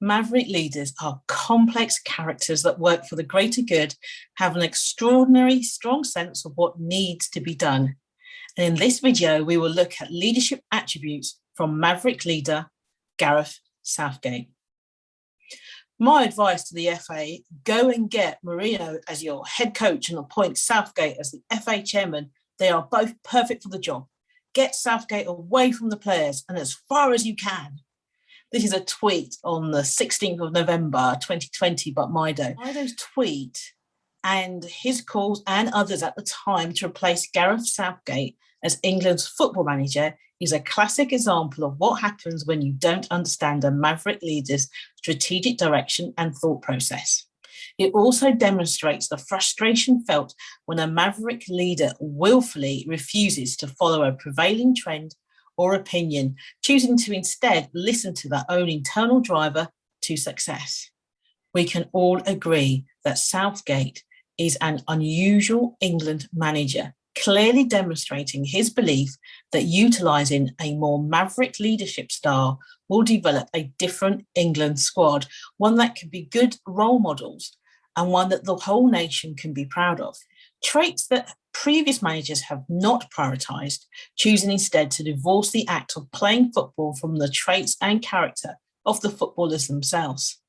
Maverick leaders are complex characters that work for the greater good, have an extraordinary strong sense of what needs to be done. And in this video, we will look at leadership attributes from Maverick leader Gareth Southgate. My advice to the FA, go and get Mourinho as your head coach and appoint Southgate as the FA chairman. They are both perfect for the job. Get Southgate away from the players and as far as you can. This is a tweet on the 16th of November, 2020 by Mido. Mido's tweet and his calls and others at the time to replace Gareth Southgate as England's football manager is a classic example of what happens when you don't understand a Maverick leader's strategic direction and thought process. It also demonstrates the frustration felt when a Maverick leader willfully refuses to follow a prevailing trend or opinion, choosing to instead listen to their own internal driver to success. We can all agree that Southgate is an unusual England manager, clearly demonstrating his belief that utilising a more Maverick leadership style will develop a different England squad, one that can be good role models and one that the whole nation can be proud of. Traits that previous managers have not prioritised, choosing instead to divorce the act of playing football from the traits and character of the footballers themselves.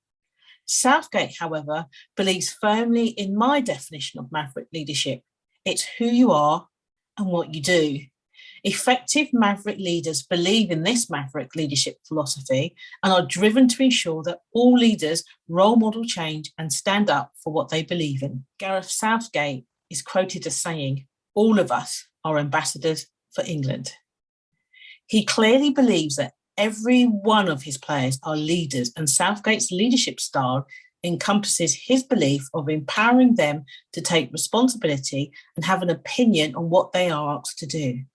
Southgate, however, believes firmly in my definition of Maverick leadership. It's who you are and what you do. Effective Maverick leaders believe in this Maverick leadership philosophy and are driven to ensure that all leaders role model change and stand up for what they believe in. Gareth Southgate is quoted as saying, "All of us are ambassadors for England." He clearly believes that every one of his players are leaders, and Southgate's leadership style encompasses his belief of empowering them to take responsibility and have an opinion on what they are asked to do.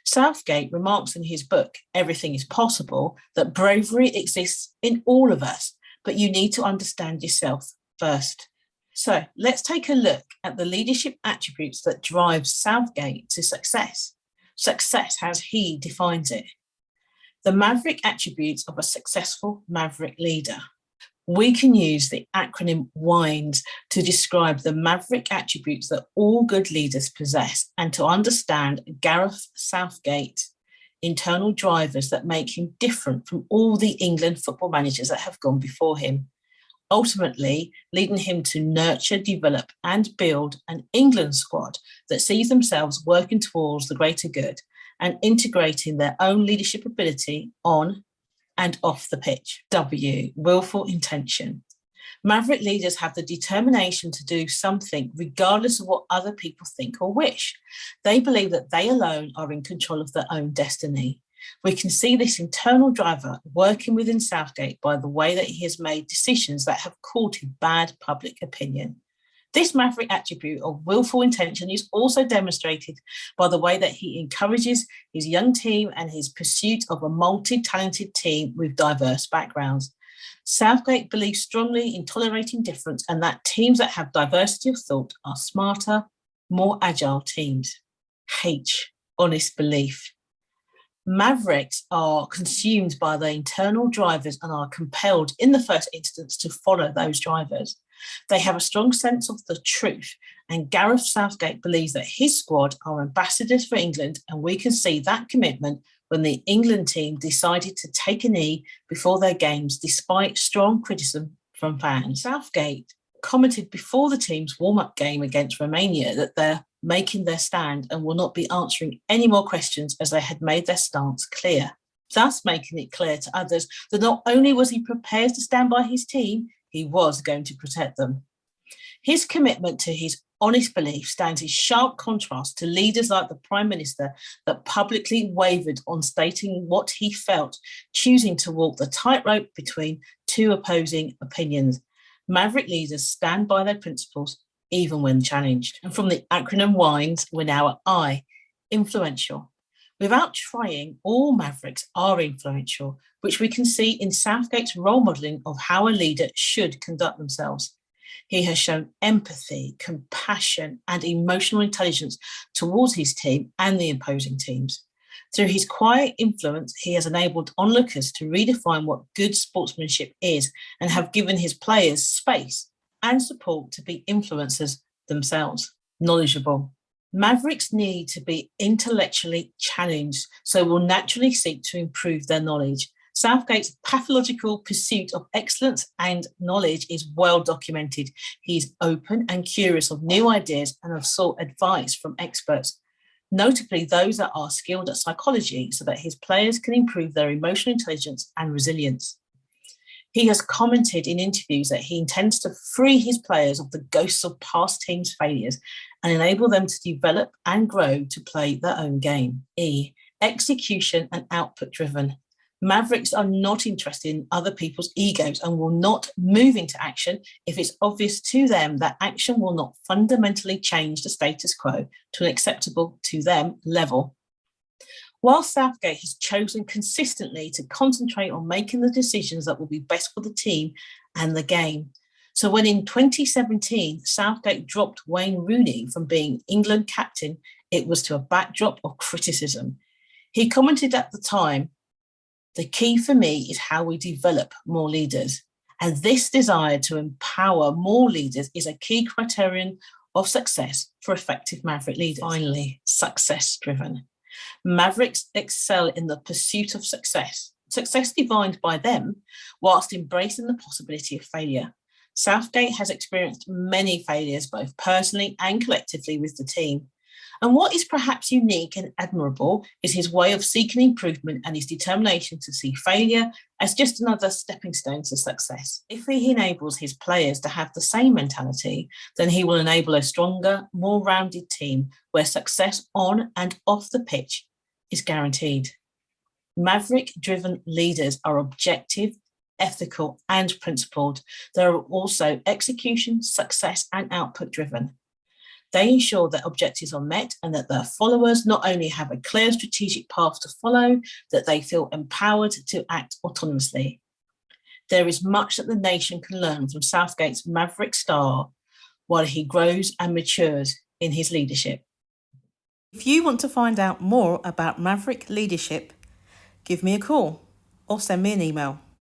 Southgate remarks in his book, Everything is Possible, that bravery exists in all of us, but you need to understand yourself first. So let's take a look at the leadership attributes that drive Southgate to success. Success as he defines it. The Maverick attributes of a successful Maverick leader. We can use the acronym WINES to describe the Maverick attributes that all good leaders possess and to understand Gareth Southgate's internal drivers that make him different from all the England football managers that have gone before him, ultimately leading him to nurture, develop and build an England squad that sees themselves working towards the greater good and integrating their own leadership ability on and off the pitch. W, willful intention. Maverick leaders have the determination to do something regardless of what other people think or wish. They believe that they alone are in control of their own destiny. We can see this internal driver working within Southgate by the way that he has made decisions that have courted bad public opinion. This Maverick attribute of willful intention is also demonstrated by the way that he encourages his young team and his pursuit of a multi-talented team with diverse backgrounds. Southgate believes strongly in tolerating difference and that teams that have diversity of thought are smarter, more agile teams. H, honest belief. Mavericks are consumed by their internal drivers and are compelled in the first instance to follow those drivers. They have a strong sense of the truth, and Gareth Southgate believes that his squad are ambassadors for England, and we can see that commitment when the England team decided to take a knee before their games despite strong criticism from fans. Southgate commented before the team's warm-up game against Romania that they're making their stand and will not be answering any more questions as they had made their stance clear, thus making it clear to others that not only was he prepared to stand by his team, he was going to protect them. His commitment to his honest belief stands in sharp contrast to leaders like the Prime Minister that publicly wavered on stating what he felt, choosing to walk the tightrope between two opposing opinions. Maverick leaders stand by their principles even when challenged. And from the acronym WINES, we're now at I, influential. Without trying, all Mavericks are influential, which we can see in Southgate's role modelling of how a leader should conduct themselves. He has shown empathy, compassion, and emotional intelligence towards his team and the opposing teams. Through his quiet influence, he has enabled onlookers to redefine what good sportsmanship is and have given his players space and support to be influencers themselves. Knowledgeable. Mavericks need to be intellectually challenged, so will naturally seek to improve their knowledge. Southgate's pathological pursuit of excellence and knowledge is well documented. He is open and curious of new ideas and have sought advice from experts, notably those that are skilled at psychology, so that his players can improve their emotional intelligence and resilience. He has commented in interviews that he intends to free his players of the ghosts of past teams' failures and enable them to develop and grow to play their own game. E. Execution and output driven. Mavericks are not interested in other people's egos and will not move into action if it's obvious to them that action will not fundamentally change the status quo to an acceptable to them level. While Southgate has chosen consistently to concentrate on making the decisions that will be best for the team and the game. So when in 2017, Southgate dropped Wayne Rooney from being England captain, it was to a backdrop of criticism. He commented at the time, "The key for me is how we develop more leaders. And this desire to empower more leaders is a key criterion of success for effective Maverick leaders." Finally, success-driven. Mavericks excel in the pursuit of success defined by them, whilst embracing the possibility of failure. Southgate has experienced many failures, both personally and collectively with the team. And what is perhaps unique and admirable is his way of seeking improvement and his determination to see failure as just another stepping stone to success. If he enables his players to have the same mentality, then he will enable a stronger, more rounded team where success on and off the pitch is guaranteed. Maverick-driven leaders are objective, ethical, and principled. They are also execution, success, and output-driven. They ensure that objectives are met and that their followers not only have a clear strategic path to follow, that they feel empowered to act autonomously. There is much that the nation can learn from Southgate's Maverick style while he grows and matures in his leadership. If you want to find out more about Maverick leadership, give me a call or send me an email.